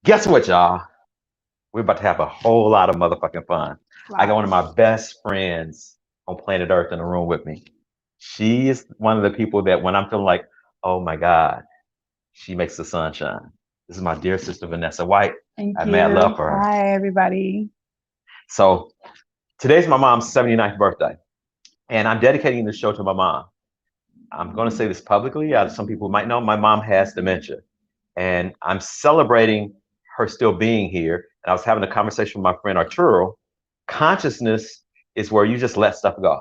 Guess what, y'all? We're about to have a whole lot of motherfucking fun. I got one of my best friends on planet Earth in the room with me. She is one of the people that when I'm feeling like, oh my God, she makes the sun shine. This is my dear sister, Vanessa White. Thank I have you. mad love for her. Hi, everybody. So today's my mom's 79th birthday, and I'm dedicating this show to my mom. I'm going to say this publicly. Some people might know my mom has dementia, and I'm celebrating her still being here. And I was having a conversation with my friend Arturo. Consciousness is where you just let stuff go.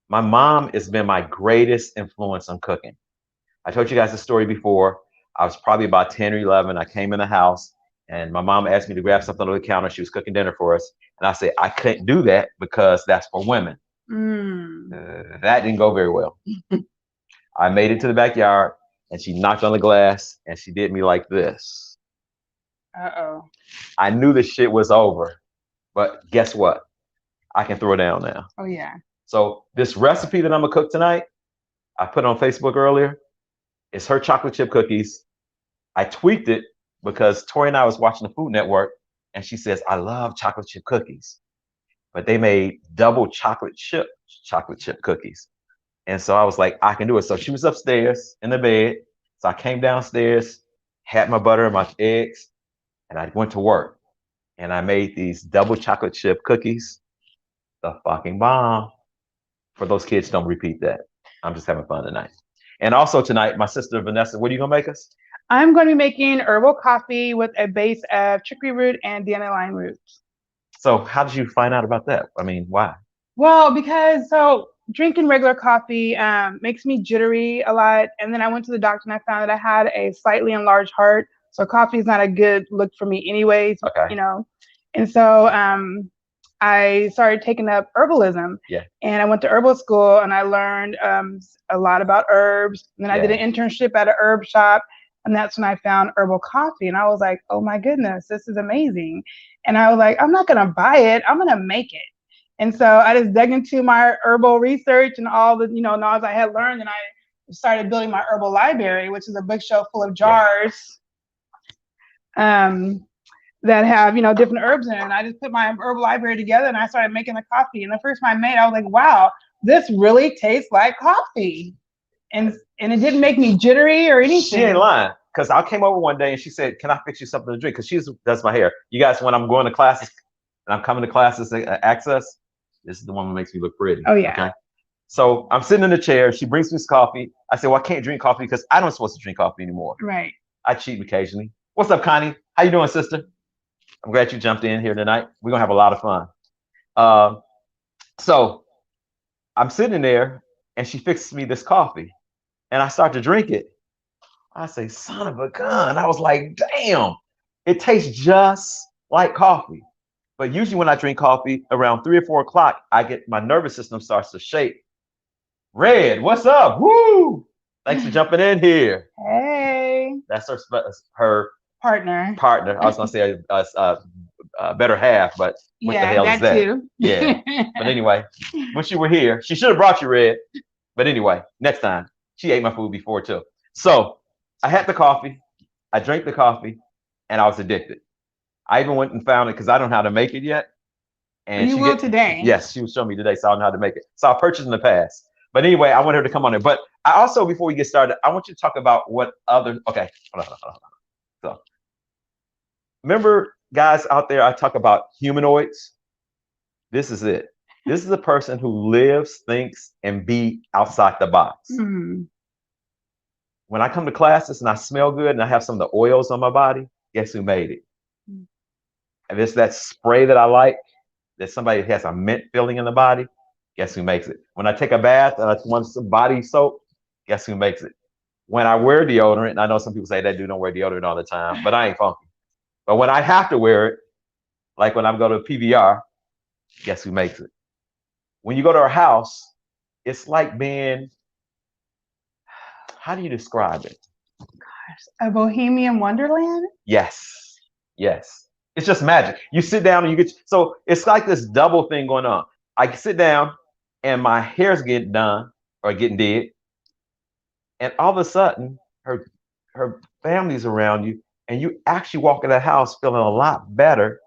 My mom has been my greatest influence on cooking. I told you guys the story before. I was probably about 10 or 11. I came in the house and my mom asked me to grab something on the counter. She was cooking dinner for us. And I said, I couldn't do that because that's for women. That didn't go very well. I made it to the backyard and she knocked on the glass and she did me like this. Uh-oh. I knew the shit was over, but guess what? I can throw down now. Oh, yeah. So this recipe that I'm gonna cook tonight, I put on Facebook earlier. It's her chocolate chip cookies. I tweaked it because Tori and I was watching the Food Network and she says, I love chocolate chip cookies, but they made double chocolate chip cookies. And so I was like, I can do it. So she was upstairs in the bed. So I came downstairs, had my butter and my eggs, and I went to work. And I made these double chocolate chip cookies. The fucking bomb. For those kids, don't repeat that. I'm just having fun tonight. And also tonight, my sister Vanessa, what are you gonna make us? I'm going to be making herbal coffee with a base of chicory root and dandelion roots. So how did you find out about that? I mean, why? Well, because drinking regular coffee makes me jittery a lot. And then I went to the doctor and I found that I had a slightly enlarged heart. So coffee is not a good look for me anyways, Okay. And so I started taking up herbalism. Yeah. And I went to herbal school and I learned a lot about herbs. And then I did an internship at a herb shop. And that's when I found herbal coffee. And I was like, oh my goodness, this is amazing. And I was like, I'm not going to buy it. I'm going to make it. And so I just dug into my herbal research and all the, knowledge I had learned. And I started building my herbal library, which is a bookshelf full of jars that have, different herbs in it. And I just put my herbal library together and I started making the coffee. And the first time I made, I was like, wow, this really tastes like coffee. And it didn't make me jittery or anything. She ain't lying. Because I came over one day and she said, can I fix you something to drink? Because she does my hair. You guys, when I'm going to classes and I'm coming to classes access, this is the one that makes me look pretty. Oh, yeah. Okay. So I'm sitting in the chair. She brings me this coffee. I said, well, I can't drink coffee because I'm not supposed to drink coffee anymore. Right. I cheat occasionally. What's up, Connie? How you doing, sister? I'm glad you jumped in here tonight. We're going to have a lot of fun. So I'm sitting there and she fixes me this coffee and I start to drink it. I say, son of a gun. I was like, damn, it tastes just like coffee. But usually when I drink coffee around 3 or 4 o'clock, my nervous system starts to shake. Red, what's up? Woo! Thanks for jumping in here. Hey. That's her partner. I was going to say better half, but what the hell is that? Too. Yeah. But anyway, when she were here, she should have brought you Red. But anyway, next time. She ate my food before too. So I had the coffee. I drank the coffee, and I was addicted. I even went and found it because I don't know how to make it yet. And you will today. Yes, she was showing me today, so I know how to make it. So I purchased in the past. But anyway, I want her to come on there. But I also, before we get started, I want you to talk about what other. Okay, hold on. So remember, guys out there, I talk about humanoids. This is it. This is a person who lives, thinks, and be outside the box. Mm-hmm. When I come to classes and I smell good and I have some of the oils on my body, guess who made it? Mm-hmm. If it's that spray that I like, that somebody has a mint feeling in the body, guess who makes it? When I take a bath and I want some body soap, guess who makes it? When I wear deodorant, and I know some people say that dude don't wear deodorant all the time, but I ain't funky. But when I have to wear it, like when I go to PBR, guess who makes it? When you go to our house, it's like being, how do you describe it? Gosh, a bohemian wonderland? Yes. It's just magic. You sit down and so it's like this double thing going on. I sit down and my hair's getting done or getting did. And all of a sudden, her family's around you and you actually walk in that house feeling a lot better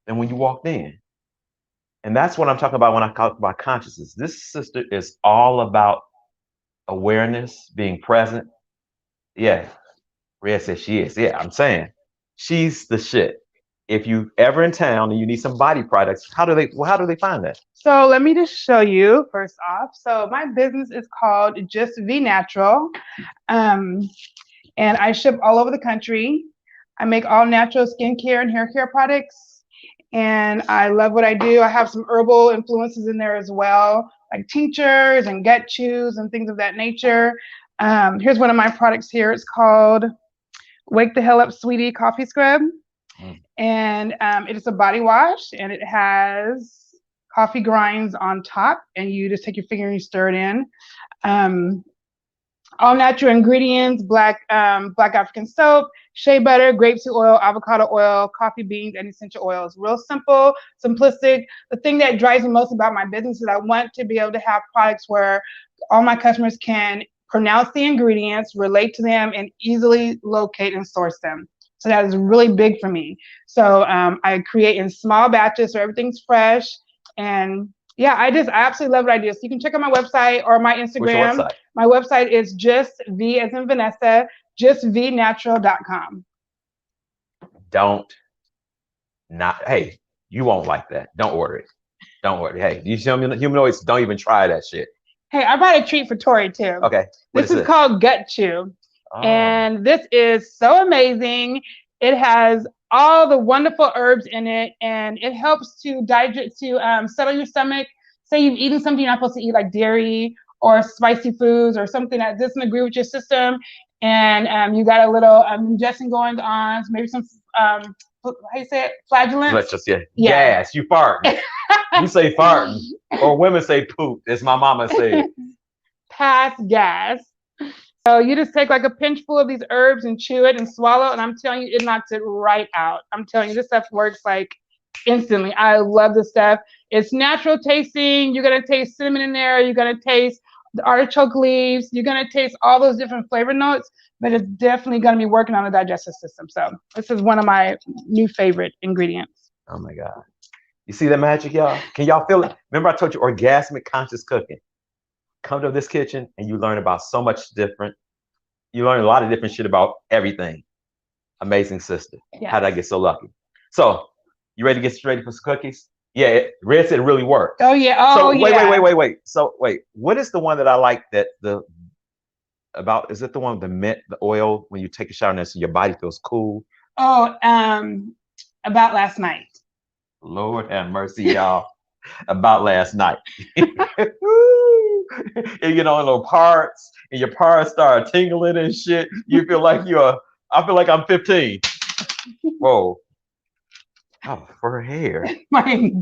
than when you walked in. And that's what I'm talking about when I talk about consciousness. This sister is all about awareness, being present. Yeah, Red says she is. Yeah, I'm saying she's the shit. If you ever in town and you need some body products, how do they find that? So let me just show you first off. So my business is called Just V Natural, and I ship all over the country. I make all natural skincare and hair care products, and I love what I do. I have some herbal influences in there as well, like tinctures and gut chews and things of that nature. Here's one of my products here. It's called Wake the Hell Up Sweetie Coffee Scrub. And it is a body wash, and it has coffee grinds on top, and you just take your finger and you stir it in. All natural ingredients: black African soap, shea butter, grapeseed oil, avocado oil, coffee beans, and essential oils. Real simple, simplistic. The thing that drives me most about my business is I want to be able to have products where all my customers can pronounce the ingredients, relate to them, and easily locate and source them. So that is really big for me. So I create in small batches so everything's fresh. And yeah, I absolutely love what I do. So you can check out my website or my Instagram. What's your website? My website is justv as in Vanessa, justvnatural.com. Hey, you won't like that. Don't order it. Don't order it. Hey, you humanoids, don't even try that shit. Hey, I brought a treat for Tori too. Okay. This is called Gut Chew. Oh. And this is so amazing. It has all the wonderful herbs in it, and it helps to digest, to settle your stomach. Say you've eaten something you're not supposed to eat, like dairy or spicy foods or something that doesn't agree with your system, and you got a little ingestion going on, so maybe some how you say it, flatulence? Let's just gas. You farting. You say farting, or women say poop, as my mama said. Pass gas. So you just take like a pinch full of these herbs and chew it and swallow, and I'm telling you, it knocks it right out. I'm telling you, this stuff works like instantly. I love this stuff. It's natural tasting. You're gonna taste cinnamon in there. You're gonna taste the artichoke leaves. You're gonna taste all those different flavor notes, but it's definitely gonna be working on the digestive system. So this is one of my new favorite ingredients. Oh my God. You see that magic, y'all? Can y'all feel it? Remember I told you orgasmic conscious cooking. Come to this kitchen and you learn about so much different. You learn a lot of different shit about everything. Amazing sister. Yes. How did I get so lucky? So, you ready to get ready for some cookies? Yeah, Red said it really worked. Oh yeah. Oh yeah. Wait. So wait, what is the one that I like is it the one with the mint, the oil, when you take a shower and so your body feels cool? Oh, About Last Night. Lord have mercy, y'all. About Last Night. And you know, in little parts, and your parts start tingling and shit. You feel like I feel like I'm 15. Whoa. Oh, for her hair.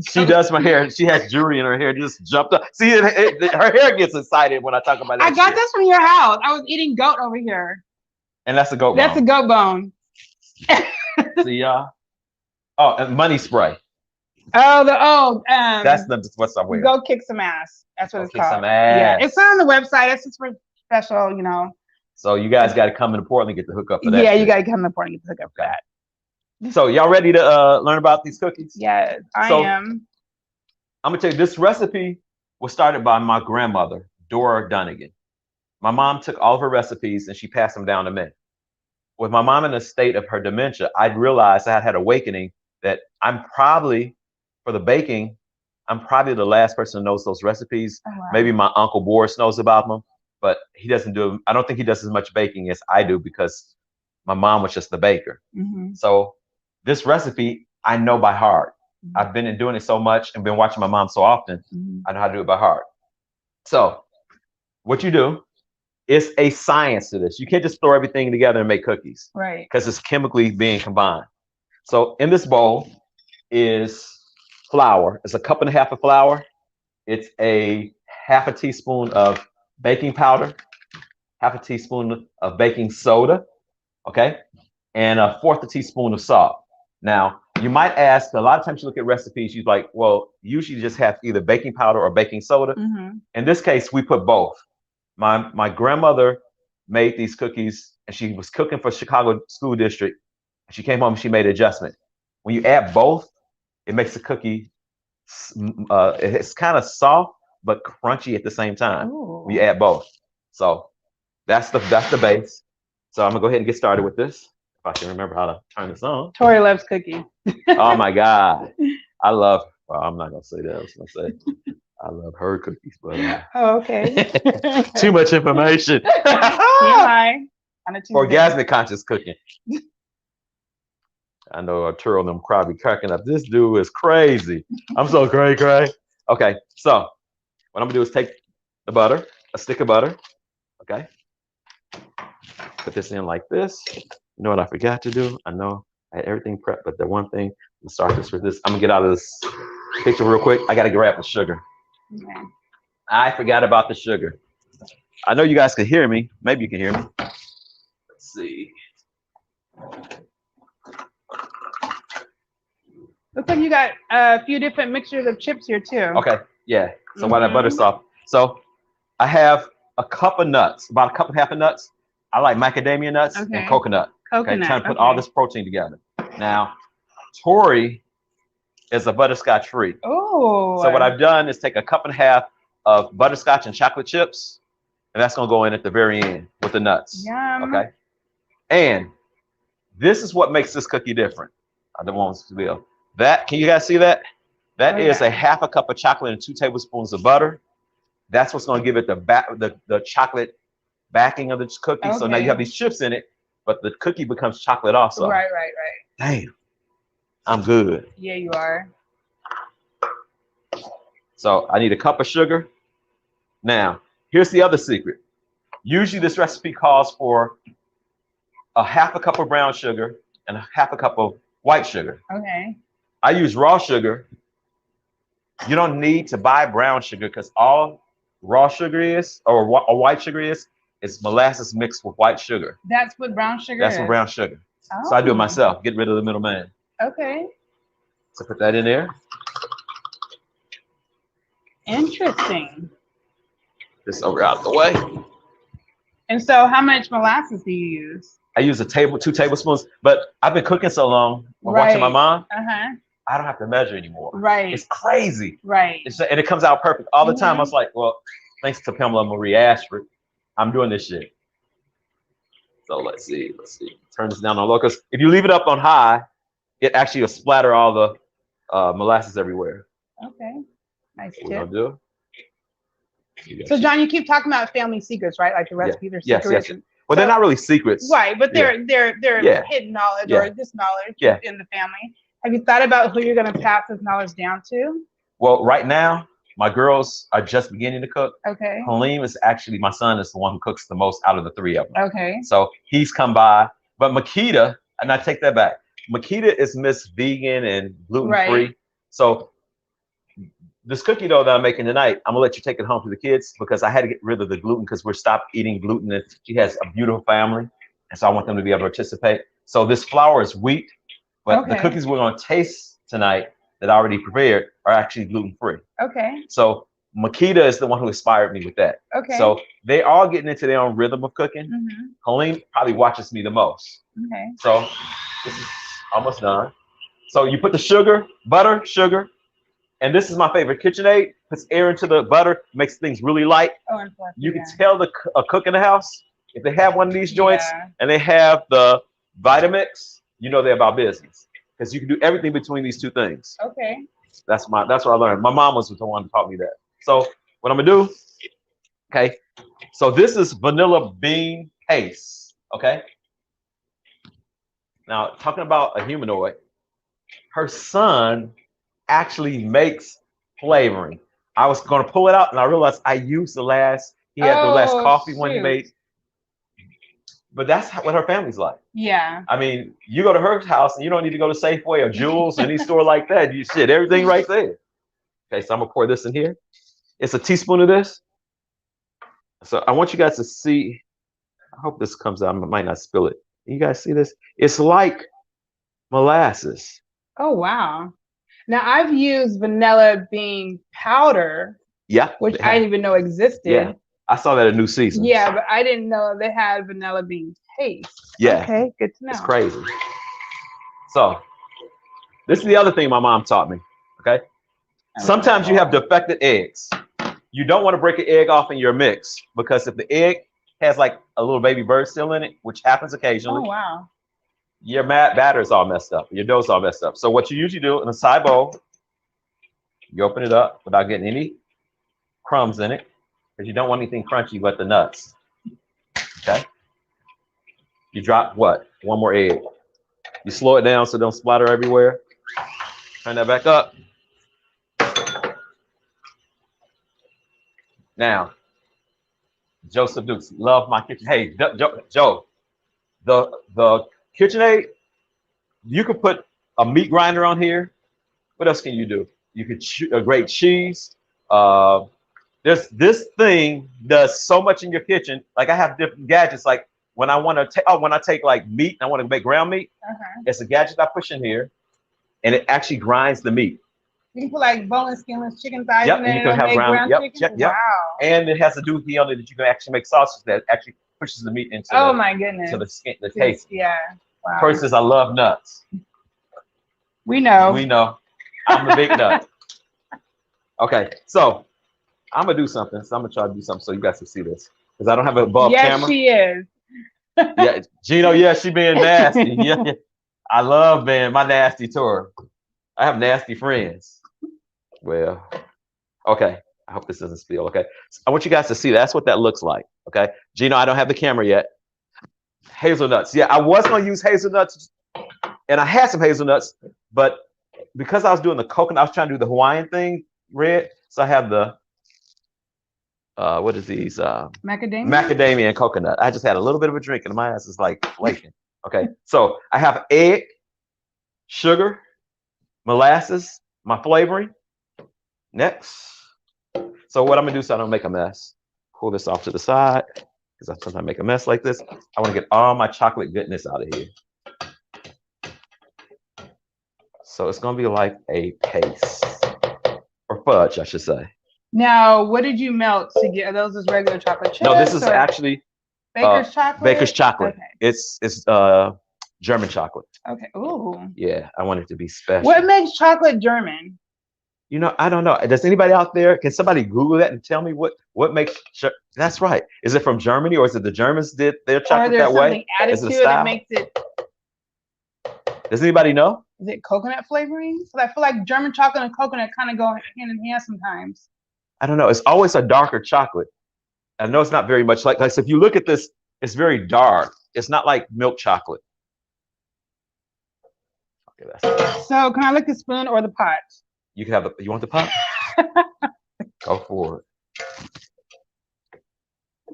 She does my hair. She has jewelry in her hair. Just jumped up. See, her hair gets excited when I talk about that. I got this from your house. I was eating goat over here. And that's a goat bone. That's a goat bone. See, y'all. Oh, and money spray. That's what's I'm wearing. Go kick some ass. That's what it's called. Some ass. Yeah, it's on the website. It's just for special, you know. So you guys got to come into Portland and get the hookup for that. Yeah, you got to come to Portland and get the hookup for that. So y'all ready to learn about these cookies? Yes, I am. I'm gonna tell you, this recipe was started by my grandmother, Dora Dunnigan. My mom took all of her recipes and she passed them down to me. With my mom in a state of her dementia, I realized I had awakening that I'm probably, for the baking, I'm probably the last person who knows those recipes. Oh, wow. Maybe my Uncle Boris knows about them, but he doesn't do, I don't think he does as much baking as I do because my mom was just the baker. Mm-hmm. So this recipe, I know by heart. Mm-hmm. I've been doing it so much and been watching my mom so often, mm-hmm. I know how to do it by heart. So what you do, is a science to this. You can't just throw everything together and make cookies. Right. Because it's chemically being combined. So in this bowl is flour. It's a cup and a half of flour. It's a half a teaspoon of baking powder, half a teaspoon of baking soda, okay? And a fourth a teaspoon of salt. Now, you might ask, a lot of times you look at recipes, you're like, well, usually you just have either baking powder or baking soda. Mm-hmm. In this case, we put both. My grandmother made these cookies, and she was cooking for Chicago School District. She came home, she made an adjustment. When you add both, it makes the cookie, it's kind of soft, but crunchy at the same time. Ooh. When you add both. So that's the base. So I'm gonna go ahead and get started with this. If I can remember how to turn this on. Tori loves cookies. Oh my God. I love, well, I'm not gonna say that. I was gonna say I love her cookies, but oh, okay. too much information. Orgasmic conscious cooking. I know Arturo and them probably cracking up. This dude is crazy. I'm so cray. Okay, so what I'm gonna do is take the butter, a stick of butter. Okay. Put this in like this. You know what I forgot to do? I know I had everything prepped, but the one thing, I'm gonna start this with this. I'm gonna get out of this picture real quick. I gotta grab the sugar. Okay. I forgot about the sugar. I know you guys can hear me. Maybe you can hear me. Let's see. Looks like you got a few different mixtures of chips here too. Okay, yeah. So while that butter's soft, so I have a cup of nuts, about a cup and a half of nuts. I like macadamia nuts and coconut. Okay, trying to put all this protein together. Now, Tori is a butterscotch free. Oh. So what I've done is take a cup and a half of butterscotch and chocolate chips, and that's gonna go in at the very end with the nuts. Yum. Okay. And this is what makes this cookie different. I don't want to be that. Can you guys see that? That is a half a cup of chocolate and 2 tablespoons of butter. That's what's gonna give it the chocolate backing of the cookie. Okay. So now you have these chips in it, but the cookie becomes chocolate also. Right. Damn, I'm good. Yeah, you are. So I need a cup of sugar. Now, here's the other secret. Usually this recipe calls for a half a cup of brown sugar and a half a cup of white sugar. Okay. I use raw sugar. You don't need to buy brown sugar because all raw sugar is, or white sugar is molasses mixed with white sugar. That's what brown sugar is? That's what brown sugar. Oh. So I do it myself, get rid of the middleman. Okay. So put that in there. Interesting. Just over out the way. And so how much molasses do you use? I use 2 tablespoons, but I've been cooking so long, watching my mom, I don't have to measure anymore. Right. It's crazy. Right. And it comes out perfect all the time. I was like, well, thanks to Pamela Marie Ashford, I'm doing this shit. So let's see. Turn this down on low, because if you leave it up on high, it actually will splatter all the molasses everywhere. Okay. Nice tip. What I'll do. So John, you keep talking about family secrets, right? Like the recipes are secrets. Yes. Well, they're not really secrets. Right, but they're hidden knowledge or this knowledge in the family. Have you thought about who you're going to pass this knowledge down to? Well, right now, my girls are just beginning to cook. Okay. Halim is actually, my son is the one who cooks the most out of the 3 of them. Okay. So he's come by. But Makita, and I take that back. Makita is Miss Vegan and gluten-free. Right. So this cookie dough that I'm making tonight, I'm gonna let you take it home to the kids because I had to get rid of the gluten because we're stopped eating gluten. And she has a beautiful family, and so I want them to be able to participate. So this flour is wheat, but the cookies we're gonna taste tonight that I already prepared are actually gluten-free. Okay. So Makita is the one who inspired me with that. Okay. So they all getting into their own rhythm of cooking. Mm-hmm. Halim probably watches me the most. Okay. So this is almost done. So you put the sugar, butter, sugar. And this is my favorite. KitchenAid puts air into the butter, makes things really light. Oh, and fluffy, you can tell a cook in the house, if they have one of these joints and they have the Vitamix, you know they're about business. Because you can do everything between these 2 things. Okay. That's what I learned. My mom was the one who taught me that. So what I'm gonna do, okay, so this is vanilla bean paste, okay? Now, talking about a humanoid, her son actually makes flavoring. I was going to pull it out and I realized I used the last coffee one he made. But that's what her family's like. Yeah. I mean, you go to her house and you don't need to go to Safeway or Jewel's or any store like that. You shit, everything right there. Okay, so I'm going to pour this in here. It's a teaspoon of this. So I want you guys to see. I hope this comes out. I might not spill it. You guys see this? It's like molasses. Oh, wow. Now, I've used vanilla bean powder, which I didn't even know existed. Yeah, I saw that at New Season. Yeah, but I didn't know they had vanilla bean paste. Yeah. Okay, good to know. It's crazy. So this is the other thing my mom taught me. Okay. Sometimes you have defected eggs. You don't want to break an egg off in your mix because if the egg has like a little baby bird still in it, which happens occasionally. Oh, wow. Your batter is all messed up. Your dough's all messed up. So what you usually do in a side bowl, you open it up without getting any crumbs in it because you don't want anything crunchy but the nuts. Okay. You drop what? One more egg. You slow it down so it don't splatter everywhere. Turn that back up. Now, Joseph Dukes, love my kitchen. Hey, Joe, the KitchenAid, you could put a meat grinder on here. What else can you do? You could grate cheese. This thing does so much in your kitchen. Like I have different gadgets. Like when I want to take like meat, and I want to make ground meat. It's a gadget I push in here, and it actually grinds the meat. You can put like boneless, skinless chicken thighs Yep, in there. and you can have ground chicken. Yep. Wow. And it has a doohickey on it that you can actually make sausages that actually pushes the meat into my goodness. To the skin, the taste. Yeah. Wow. First says I love nuts. We know. We know. I'm a big nut. Okay, so I'm gonna do something. So I'm gonna try to do something so you guys can see this because I don't have it above camera. Yes, she is. Yeah, Gino. Yeah, she being nasty. Yeah, I love being my nasty tour. I have nasty friends. Well, okay. I hope this doesn't spill. Okay, so I want you guys to see that's what that looks like. Okay, Gino, I don't have the camera yet. Hazelnuts. Yeah, I was gonna use hazelnuts, and I had some hazelnuts, but because I was doing the coconut, I was trying to do the Hawaiian thing, red. So I have the what is these? Macadamia. Macadamia and coconut. I just had a little bit of a drink, and my ass is like flaking. Okay, so I have egg, sugar, molasses, my flavoring. Next. So what I'm gonna do so I don't make a mess, pull this off to the side because I sometimes make a mess like this. I want to get all my chocolate goodness out of here. So it's gonna be like a paste or fudge, I should say. Now, what did you melt to get? Are those just regular chocolate chips? No, this is actually Baker's chocolate. Baker's chocolate. Okay. It's German chocolate. Okay. Ooh. Yeah, I want it to be special. What makes chocolate German? You know, I don't know. Does anybody out there, can somebody Google that and tell me what makes, that's right. Is it from Germany or is it the Germans did their chocolate that way? Or there's something added to it that makes it. Does anybody know? Is it coconut flavoring? Because I feel like German chocolate and coconut kind of go hand in hand sometimes. I don't know. It's always a darker chocolate. I know it's not very much like so if you look at this, it's very dark. It's not like milk chocolate. Okay, that's so can I lick the spoon or the pot? You can have you want the pot? Go for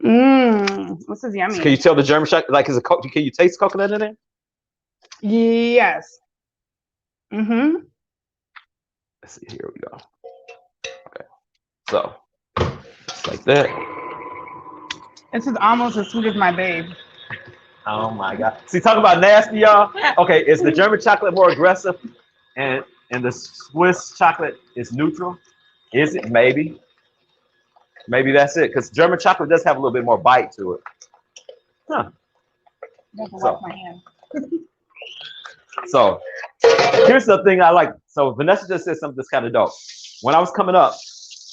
it. This is yummy. So can you tell the German chocolate? Like, can you taste coconut in there? Yes. Let's see. Here we go. Okay. So, just like that. This is almost as sweet as my babe. Oh my God. See, talk about nasty, y'all. Okay, is the German chocolate more aggressive? And the Swiss chocolate is neutral? Is it? Maybe. Maybe that's it. Because German chocolate does have a little bit more bite to it. Huh. Wash my hand. So here's the thing I like. So Vanessa just said something that's kind of dope. When I was coming up,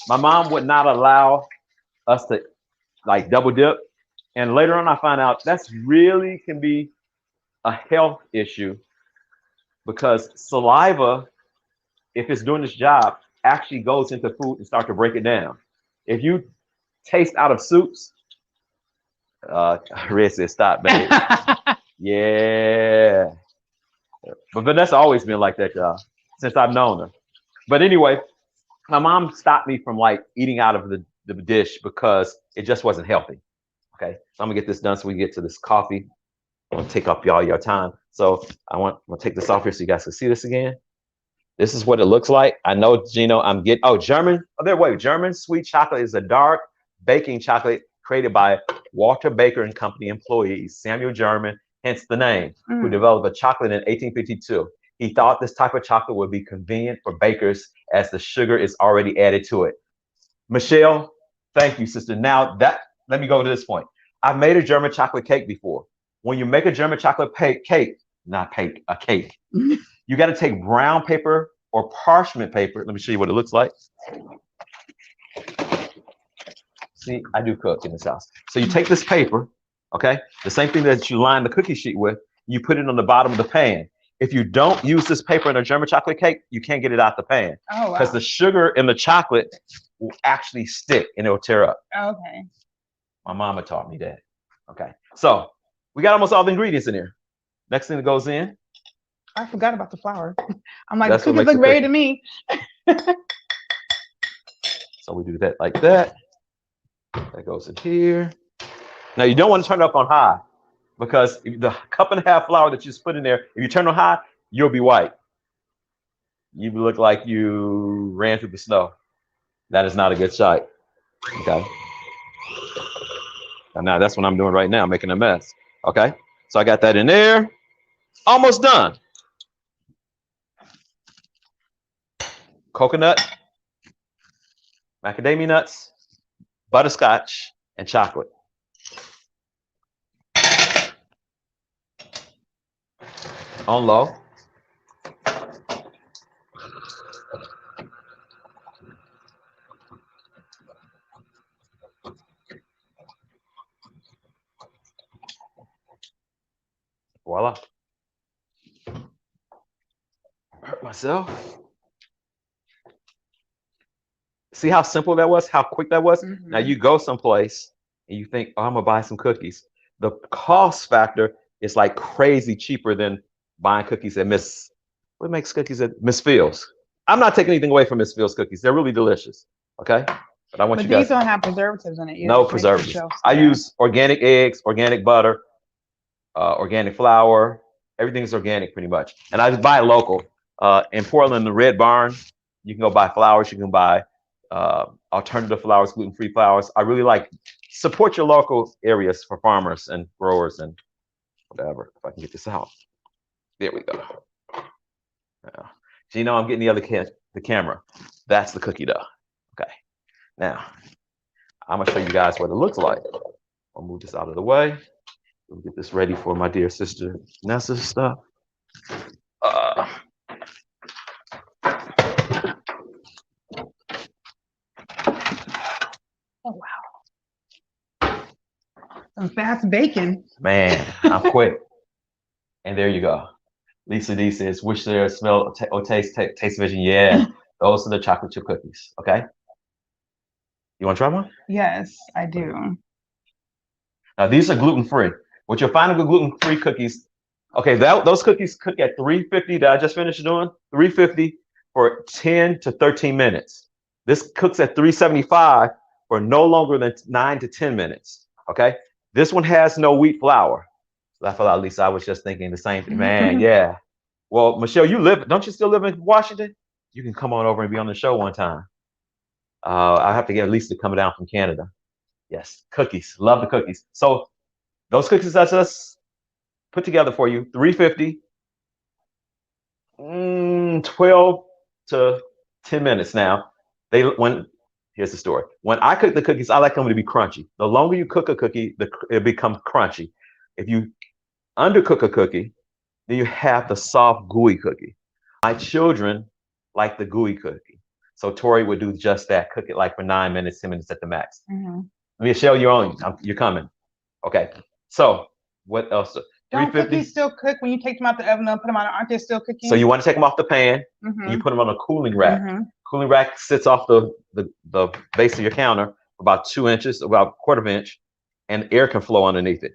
my mom would not allow us to like double dip. And later on, I found out that's really can be a health issue because saliva, if it's doing its job, actually goes into food and start to break it down. If you taste out of soups, Red says stop, baby. Yeah. But Vanessa always been like that, y'all, since I've known her. But anyway, my mom stopped me from like eating out of the dish because it just wasn't healthy. Okay, so I'm gonna get this done so we can get to this coffee. I'm gonna take up y'all your time. So I'm gonna take this off here so you guys can see this again. This is what it looks like. I know, Gino, German sweet chocolate is a dark baking chocolate created by Walter Baker and Company employees, Samuel German, hence the name, who developed a chocolate in 1852. He thought this type of chocolate would be convenient for bakers as the sugar is already added to it. Michelle, thank you, sister. Now let me go to this point. I've made a German chocolate cake before. When you make a German chocolate cake, not a cake. You got to take brown paper or parchment paper. Let me show you what it looks like. See, I do cook in this house. So you take this paper, okay? The same thing that you line the cookie sheet with, you put it on the bottom of the pan. If you don't use this paper in a German chocolate cake, you can't get it out the pan. Oh, wow. Because the sugar in the chocolate will actually stick and it'll tear up. Okay. My mama taught me that. Okay. So we got almost all the ingredients in here. Next thing that goes in. I forgot about the flour. I'm like, the cookies look ready to me. So we do that like that. That goes in here. Now you don't want to turn it up on high because the cup and a half flour that you just put in there, if you turn on high, you'll be white. You look like you ran through the snow. That is not a good sight. Okay. And now that's what I'm doing right now, making a mess. Okay. So I got that in there. Almost done. Coconut, macadamia nuts, butterscotch, and chocolate. On low. Voila. Hurt myself. See how simple that was? How quick that was? Mm-hmm. Now you go someplace and you think, oh, I'm gonna buy some cookies. The cost factor is like crazy cheaper than buying cookies at what makes cookies at Miss Fields? I'm not taking anything away from Miss Fields cookies. They're really delicious. Okay. But I want you guys. These don't have preservatives in it either. No preservatives. I use organic eggs, organic butter, organic flour. Everything is organic pretty much. And I just buy local. In Portland, the Red Barn, you can go buy flours. You can buy alternative flours, gluten-free flours. I really like support your local areas for farmers and growers and whatever. If I can get this out. There we go. Yeah. So you know I'm getting the camera. That's the cookie dough. Okay. Now, I'm gonna show you guys what it looks like. I'll move this out of the way. We'll get this ready for my dear sister Nessa's stuff. Oh, wow. Some fast bacon. Man, I'm quick. And there you go. Lisa D says, wish there smell or taste vision. Yeah, those are the chocolate chip cookies. Okay. You want to try one? Yes, I do. Now, these are gluten-free. What you'll find with gluten-free cookies, okay, those cookies cook at 350 that I just finished doing, 350 for 10 to 13 minutes. This cooks at 375 for no longer than 9 to 10 minutes. Okay. This one has no wheat flour. Laugh a lot, Lisa. I was just thinking the same thing. Man, yeah. Well, Michelle, don't you still live in Washington? You can come on over and be on the show one time. I have to get Lisa coming down from Canada. Yes, cookies. Love the cookies. So those cookies I just put together for you, 350, 12 to 10 minutes now. Here's the story. When I cook the cookies, I like them to be crunchy. The longer you cook a cookie, it becomes crunchy. If you undercook a cookie, then you have the soft, gooey cookie. My children like the gooey cookie. So Tori would do just that, cook it like for 9 minutes, 10 minutes at the max. Mm-hmm. Michelle, you're coming. Okay. So what else? Don't cookies still cook when you take them out the oven and put them on? Aren't they still cooking? So you want to take them off the pan, and you put them on a cooling rack. Mm-hmm. Cooling rack sits off the base of your counter about 2 inches, about a quarter of an inch, and air can flow underneath it.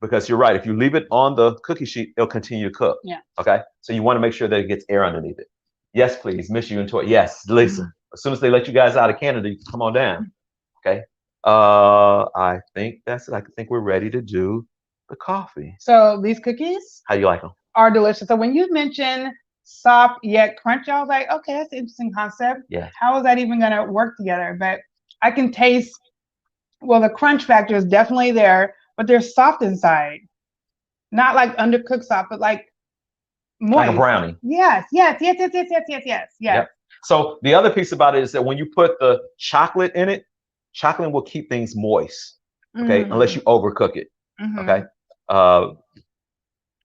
Because you're right, if you leave it on the cookie sheet, it'll continue to cook. Yeah. Okay. So you want to make sure that it gets air underneeth it. Yes, please. Miss you and Tori. Yes, Lisa. Mm-hmm. As soon as they let you guys out of Canada, you can come on down. Okay. I think that's it. I think we're ready to do the coffee. So these cookies, how you like them? Are delicious. So when you mentioned soft yet crunchy, I was like, okay, that's an interesting concept. Yeah. How is that even going to work together? But I can taste, well, the crunch factor is definitely there, but they're soft inside. Not like undercooked soft, but like moist. Like a brownie. Yes. Yep. So the other piece about it is that when you put the chocolate in it, chocolate will keep things moist. Okay. Unless you overcook it. Okay. A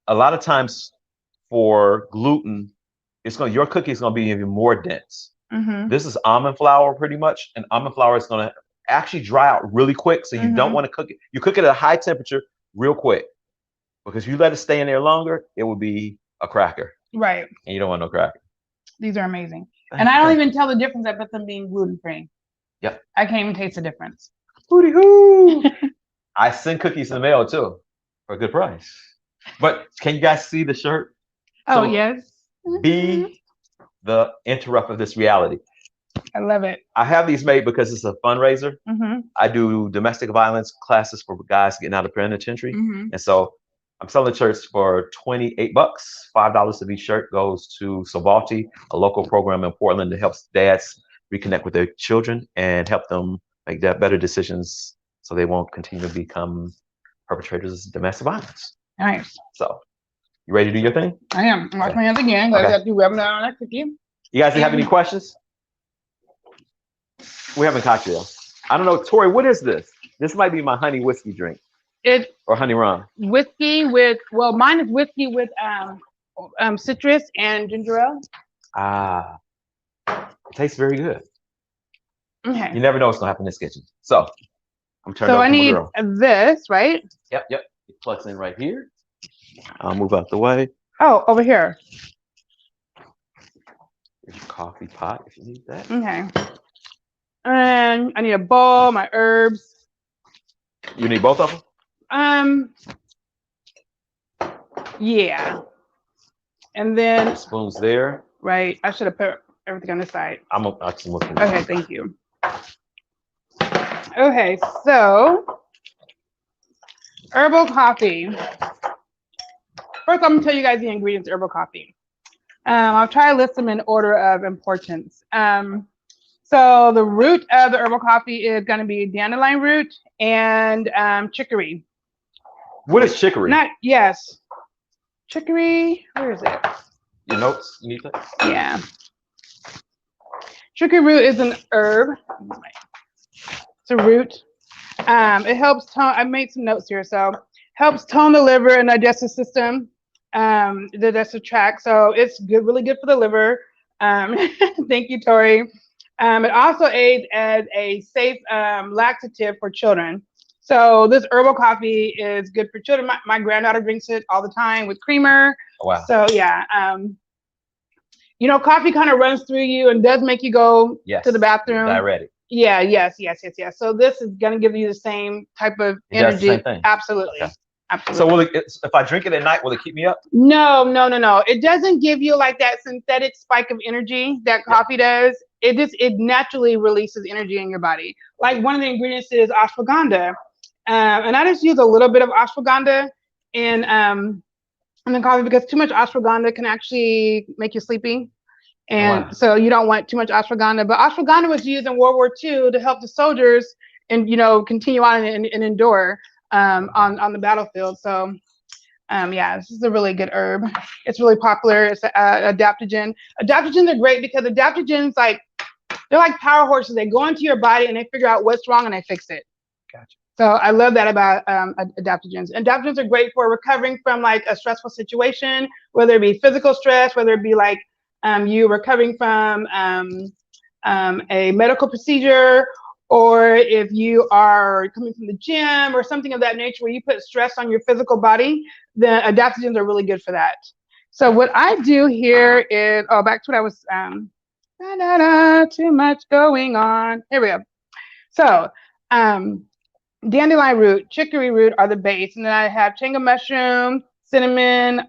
lot of times for gluten, your cookie is gonna be even more dense. Mm-hmm. This is almond flour pretty much, and almond flour is gonna actually dry out really quick. So you don't want to cook it. You cook it at a high temperature real quick, because if you let it stay in there longer, it will be a cracker. Right. And you don't want no cracker. These are amazing. And I don't even tell the difference with them being gluten-free. Yep. I can't even taste the difference. Hooty hoo! I send cookies in the mail too for a good price. But can you guys see the shirt? Oh, yes. Be the interrupt of this reality. I love it. I have these made because it's a fundraiser. Mm-hmm. I do domestic violence classes for guys getting out of penitentiary. Mm-hmm. And so I'm selling shirts for $28. $5 of each shirt goes to Sovalti, a local program in Portland that helps dads reconnect with their children and help them make better decisions so they won't continue to become perpetrators of domestic violence. Nice. So, you ready to do your thing? I am. I'm washing my hands again. I have to rub down on that cookie. You guys have any questions? We're having cocktails. I don't know, Tori, what is this? This might be my honey whiskey drink. Or honey rum. Whiskey with, well, mine is whiskey with citrus and ginger ale. Ah, it tastes very good. Okay. You never know what's gonna happen in this kitchen. So I'm turning. So I need this, right? Yep. It plugs in right here. I'll move out the way. Oh, over here. Here's your coffee pot if you need that. Okay. And I need a bowl, my herbs. You need both of them? Yeah. And then spoons there. Right. I should have put everything on this side. I'm looking. Okay, thank you. Okay, so herbal coffee. First, I'm gonna tell you guys the ingredients of herbal coffee. I'll try to list them in order of importance. So the root of the herbal coffee is gonna be dandelion root and chicory. What is chicory? Chicory, where is it? Your notes, you need that? Yeah. Chicory root is an herb. It's a root. It helps tone, I made some notes here, so helps tone the liver and digestive system, the digestive tract. So it's good, really good for the liver. Thank you, Tori. It also aids as a safe laxative for children. So this herbal coffee is good for children. My granddaughter drinks it all the time with creamer. Oh, wow. So yeah, you know, coffee kind of runs through you and does make you go to the bathroom. Diuretic. Yeah, yes. So this is gonna give you the same type of energy. Does the same thing. Absolutely. Okay. Absolutely. So if I drink it at night, will it keep me up? No. It doesn't give you like that synthetic spike of energy that coffee does. It naturally releases energy in your body. Like one of the ingredients is ashwagandha. And I just use a little bit of ashwagandha in the coffee because too much ashwagandha can actually make you sleepy. And so you don't want too much ashwagandha. But ashwagandha was used in World War II to help the soldiers and, you know, continue on and endure on the battlefield. So yeah, this is a really good herb. It's really popular. It's an adaptogen. Adaptogens are great because adaptogens, they're like power horses. They go into your body and they figure out what's wrong and they fix it. Gotcha. So I love that about adaptogens. Adaptogens are great for recovering from like a stressful situation, whether it be physical stress, whether it be like you recovering from a medical procedure, or if you are coming from the gym or something of that nature where you put stress on your physical body, then adaptogens are really good for that. So what I do here is, back to what I was, too much going on. Here we go. So dandelion root, chicory root are the base, and then I have changa mushroom, cinnamon,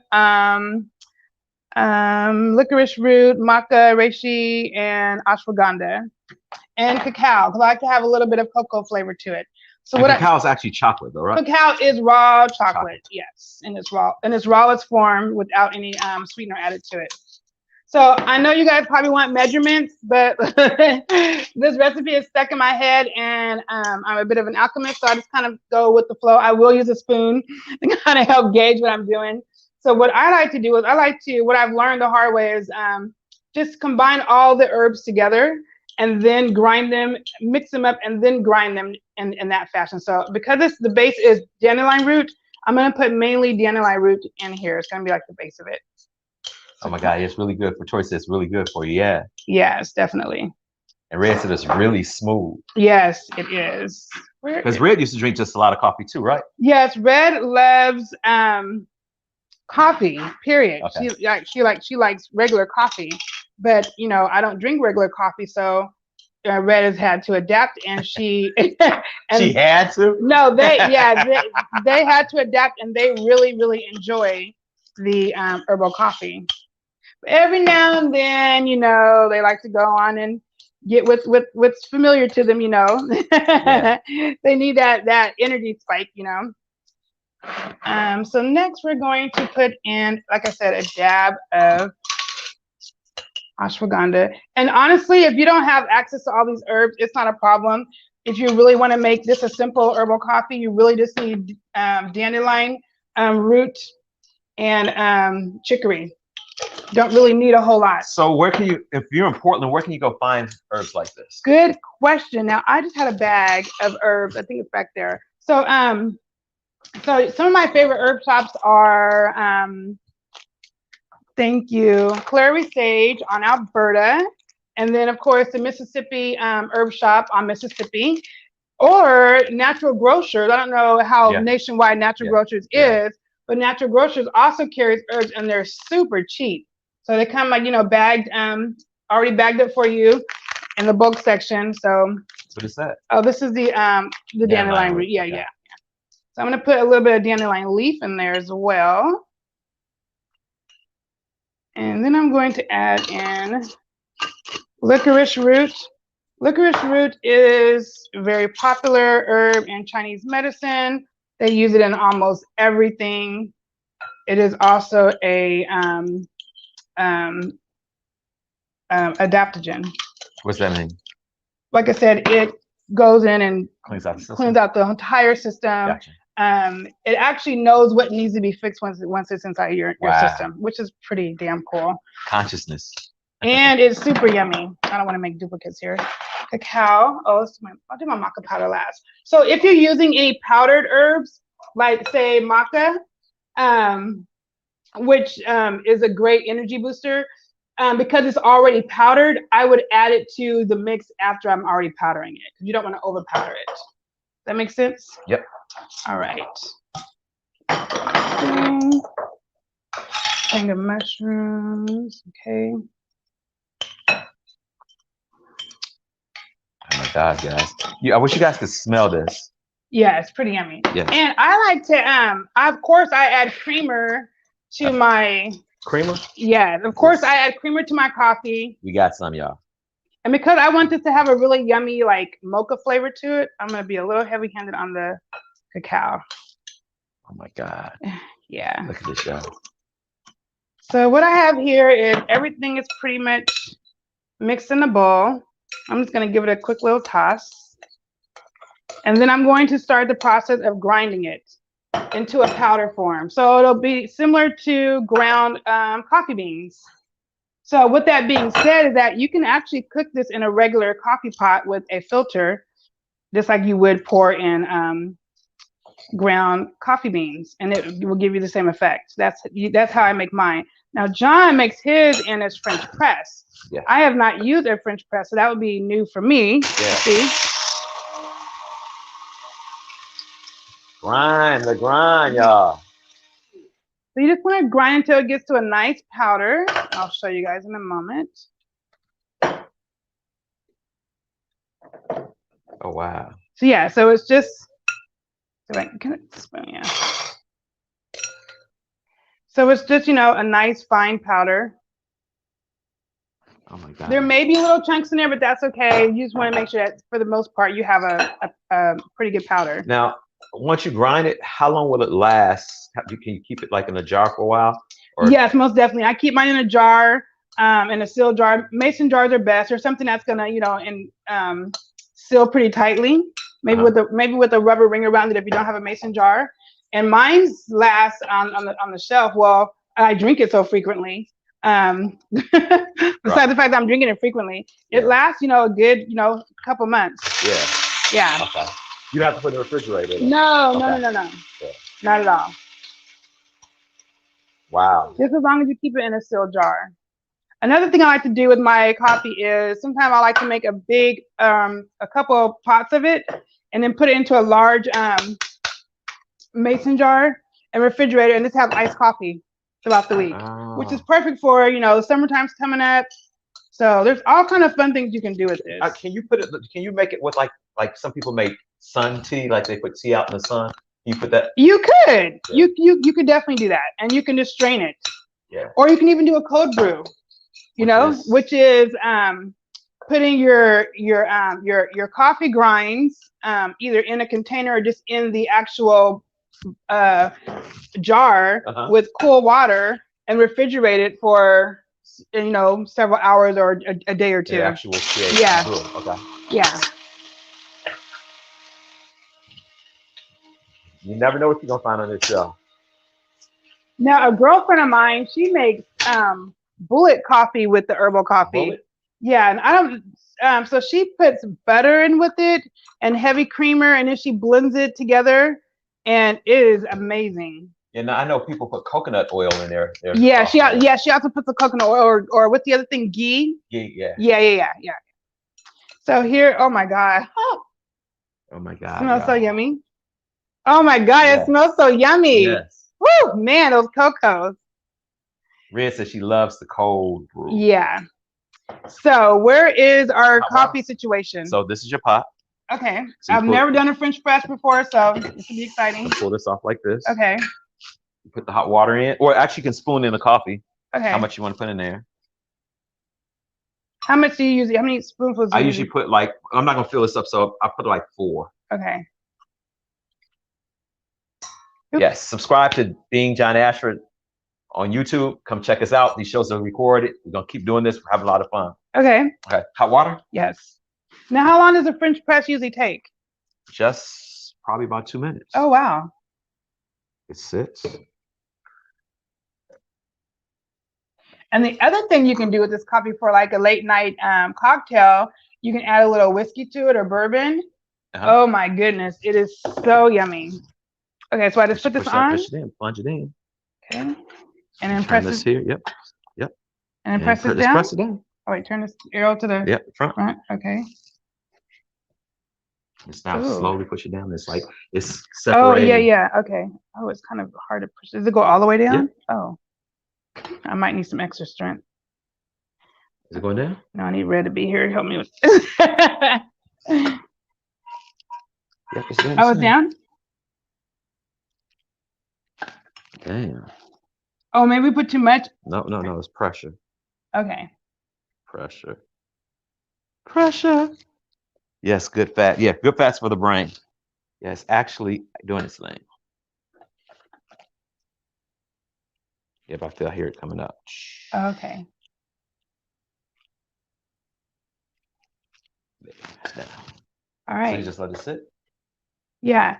licorice root, maca, reishi, and ashwagandha, and cacao, because I like to have a little bit of cocoa flavor to it. So cacao is actually chocolate, though, right? Cacao is raw chocolate, yes, in its rawest form without any sweetener added to it. So I know you guys probably want measurements, but this recipe is stuck in my head, and I'm a bit of an alchemist, so I just kind of go with the flow. I will use a spoon to kind of help gauge what I'm doing. So what I like to do is what I've learned the hard way is just combine all the herbs together and then grind them, mix them up, and then grind them in that fashion. So because the base is dandelion root, I'm gonna put mainly dandelion root in here. It's gonna be like the base of it. Oh my God, it's really good for choice. It's really good for you. Yeah. Yes, definitely. And Red said it's really smooth. Yes, it is. Because Red used to drink just a lot of coffee too, right? Yes, Red loves coffee. Period. Okay. She likes regular coffee, but you know I don't drink regular coffee, so Red has had to adapt, and she and she had to. No, they had to adapt, and they really enjoy the herbal coffee. Every now and then, you know, they like to go on and get with what's familiar to them, you know. Yeah. They need that energy spike, you know. So next we're going to put in, like I said, a dab of ashwagandha. And honestly, if you don't have access to all these herbs, it's not a problem. If you really want to make this a simple herbal coffee, you really just need dandelion root and chicory. Don't really need a whole lot. So where can you, if you're in Portland, where can you go find herbs like this? Good question. Now I just had a bag of herbs. I think it's back there. So so some of my favorite herb shops are thank you, Clary Sage on Alberta, and then of course the Mississippi herb shop on Mississippi, or Natural Grocers. I don't know how nationwide Natural Grocers is, but Natural Grocers also carries herbs, and they're super cheap. So they come like, you know, bagged, already bagged up for you in the bulk section. So what is that? Oh, this is the dandelion root. Yeah. So I'm gonna put a little bit of dandelion leaf in there as well. And then I'm going to add in licorice root. Licorice root is a very popular herb in Chinese medicine. They use it in almost everything. It is also a adaptogen. What's that mean? Like I said, it goes in and cleans out the entire system. Gotcha. It actually knows what needs to be fixed once it's inside your system, which is pretty damn cool. Consciousness. And it's super yummy. I don't want to make duplicates here. Cacao. Oh, I'll do my maca powder last. So if you're using any powdered herbs, like say maca, which is a great energy booster, because it's already powdered, I would add it to the mix after I'm already powdering it. You don't want to over powder it. That makes sense? Yep. All right. Thing of mushrooms. Okay. Oh my God, guys! I wish you guys could smell this. Yeah, it's pretty yummy. Yeah. And I like to of course I add creamer to my creamer. Yeah, of course I add creamer to my coffee. We got some, y'all. And because I want this to have a really yummy like mocha flavor to it, I'm gonna be a little heavy-handed on the cacao. Oh my God. Yeah. Look at this, y'all. So what I have here is everything is pretty much mixed in a bowl. I'm just going to give it a quick little toss. And then I'm going to start the process of grinding it into a powder form. So it'll be similar to ground coffee beans. So with that being said, is that you can actually cook this in a regular coffee pot with a filter, just like you would pour in ground coffee beans, and it will give you the same effect. That's how I make mine. Now John makes his in his French press. Yeah. I have not used a French press, so that would be new for me. Yeah. See? Grind, y'all. So you just want to grind until it gets to a nice powder. I'll show you guys in a moment. Oh wow. So yeah, so it's just yeah. So it's just, you know, a nice fine powder. Oh my God. There may be little chunks in there, but that's okay. You just want to make sure that for the most part you have a pretty good powder. Now, once you grind it, how long will it last? Can you keep it like in a jar for a while? Or? Yes, most definitely. I keep mine in a jar, in a sealed jar. Mason jars are best, or something that's gonna, you know, seal pretty tightly. Maybe with a rubber ring around it if you don't have a mason jar. And mine lasts on the shelf. Well, I drink it so frequently. Besides the fact that I'm drinking it frequently, it lasts, you know, a good, you know, couple months. Yeah. Yeah. Okay. You don't have to put it in the refrigerator. No, okay. no. Yeah. Not at all. Wow. Just as long as you keep it in a sealed jar. Another thing I like to do with my coffee is sometimes I like to make a couple of pots of it and then put it into a large mason jar and refrigerator and just have iced coffee throughout the week, which is perfect for, summertime's coming up. So there's all kind of fun things you can do with this. Can you make it with like some people make sun tea, like they put tea out in the sun? You put that? You could. Yeah. You could definitely do that. And you can just strain it. Yeah. Or you can even do a cold brew, which is putting your coffee grinds either in a container or just in the actual jar with cool water and refrigerate it for several hours or a day or two. The actual shake. Yeah. Cool. Okay. Yeah. You never know what you're gonna find on this show. Now, a girlfriend of mine, she makes bullet coffee with the herbal coffee. Bullet? Yeah, and I don't. So she puts butter in with it and heavy creamer, and then she blends it together, and it is amazing. Yeah, now I know people put coconut oil in there. Yeah, she also puts the coconut oil or what's the other thing? Ghee. Ghee, yeah. Yeah. So here, oh my God. Oh my God. Smells so yummy. Oh my God, yes. It smells so yummy. Yes. Woo, man, those cocos. Red says she loves the cold brew. Yeah. So where is our coffee situation? So this is your pot. Okay. So I've never done a French press before, so this will be exciting. Pull this off like this. Okay. You put the hot water in, or actually you can spoon in the coffee. Okay. How much you want to put in there? How much do you usually? How many spoonfuls? I usually put I'm not gonna fill this up, so I put like 4. Okay. Oops. Yes. Subscribe to Being John Ashford on YouTube. Come check us out. These shows are recorded. We're gonna keep doing this. We're having a lot of fun. Okay. Okay. Hot water? Yes. Now, how long does a French press usually take? Just probably about 2 minutes. Oh wow. It sits. And the other thing you can do with this coffee for like a late night cocktail, you can add a little whiskey to it or bourbon. Oh my goodness, it is so yummy. Okay, so I just put this on. Push it in, plunge it in. Okay. And then press this here. Yep. And then press it down. Press it down. Oh wait, turn this arrow to the front. Okay. It's now slowly push it down. It's like it's separating. Oh yeah. Okay. Oh, it's kind of hard to push. Does it go all the way down? Yeah. Oh. I might need some extra strength. Is it going down? No, I need Red to be here to help me with this. Yep, it's down. Oh, it's down? Damn. Oh, maybe we put too much? No, it's pressure. Okay. Pressure. Yes, good fat. Yeah, good fats for the brain. Yeah, it's actually doing its thing. If I hear it coming up. Okay. All right. So you just let it sit? Yeah.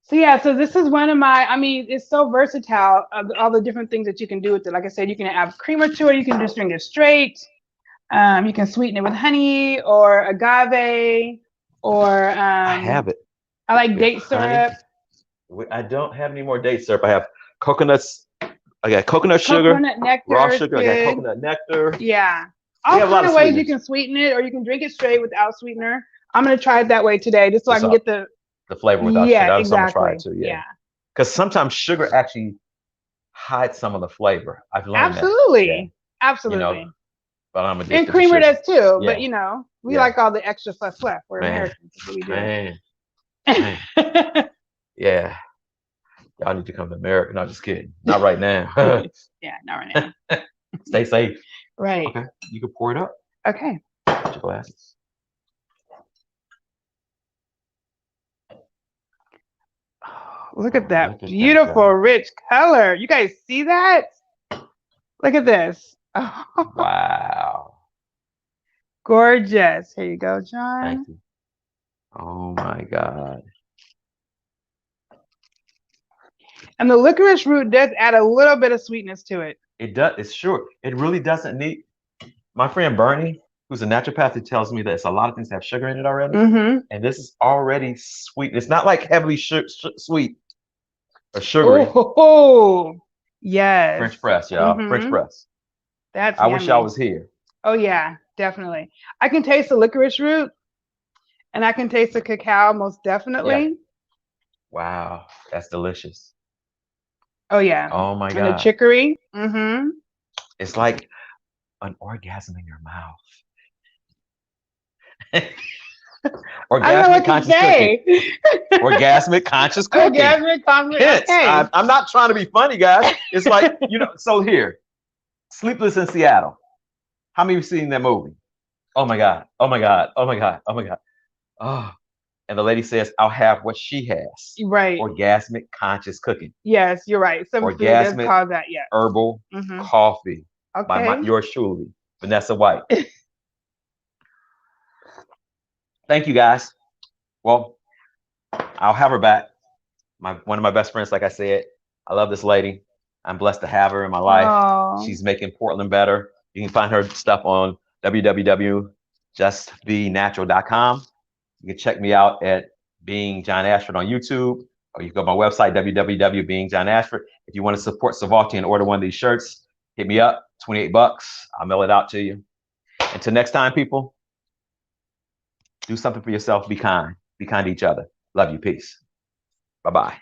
So this is one of my, it's so versatile of all the different things that you can do with it. Like I said, you can add creamer to it. You can just drink it straight. You can sweeten it with honey or agave or I have it. I like date syrup. I don't have any more date syrup. I have coconuts. I got coconut sugar, nectar, raw sugar. I got coconut nectar. Yeah. All kind of ways you can sweeten it, or you can drink it straight without sweetener. I'm gonna try it that way today, just so I can get the flavor without sugar. Yeah, exactly. I'm gonna try it too. Yeah. Because sometimes sugar actually hides some of the flavor. I've learned Absolutely. that. Yeah. Absolutely. But I'm addicted and creamer to does too. Yeah. But we like all the extra fluff. We're Americans. That's what we do. Man. Yeah. Y'all need to come to America. No, just kidding. Not right now. Yeah, not right now. Stay safe. Right. Okay. You can pour it up. Okay. Put your glasses. Look at that beautiful, rich color. You guys see that? Look at this. Wow. Gorgeous. Here you go, John. Thank you. Oh my God. And the licorice root does add a little bit of sweetness to it. It does. It's sure. It really doesn't need. My friend Bernie, who's a naturopath, who tells me that it's a lot of things that have sugar in it already. Mm-hmm. And this is already sweet. It's not like heavily sweet or sugary. Oh, Yes. French press, y'all. French press. That's I yummy. wish y'all was here. Oh yeah, definitely. I can taste the licorice root, and I can taste the cacao most definitely. Yeah. Wow, that's delicious. Oh yeah. Oh my And God. the chicory. It's like an orgasm in your mouth. I don't know what to conscious say. cooking. Orgasmic conscious cooking. Orgasmic conscious. Hence, Okay. I'm not trying to be funny, guys. It's like, you know, so here, Sleepless in Seattle. How many of you seen that movie? Oh my God. Oh my God. Oh my God. Oh my God. Oh. And the lady says, I'll have what she has. Right. Orgasmic conscious cooking. Yes, you're right. Some food does Orgasmic call that, yes. herbal coffee by Okay. yours truly, Vanessa White. Thank you, guys. Well, I'll have her back. One of my best friends, like I said. I love this lady. I'm blessed to have her in my life. Oh. She's making Portland better. You can find her stuff on www.justbenatural.com. You can check me out at Being John Ashford on YouTube, or you can go to my website, www.beingjohnashford. If you want to support Savalti and order one of these shirts, hit me up, $28. I'll mail it out to you. Until next time, people, do something for yourself. Be kind. Be kind to each other. Love you. Peace. Bye-bye.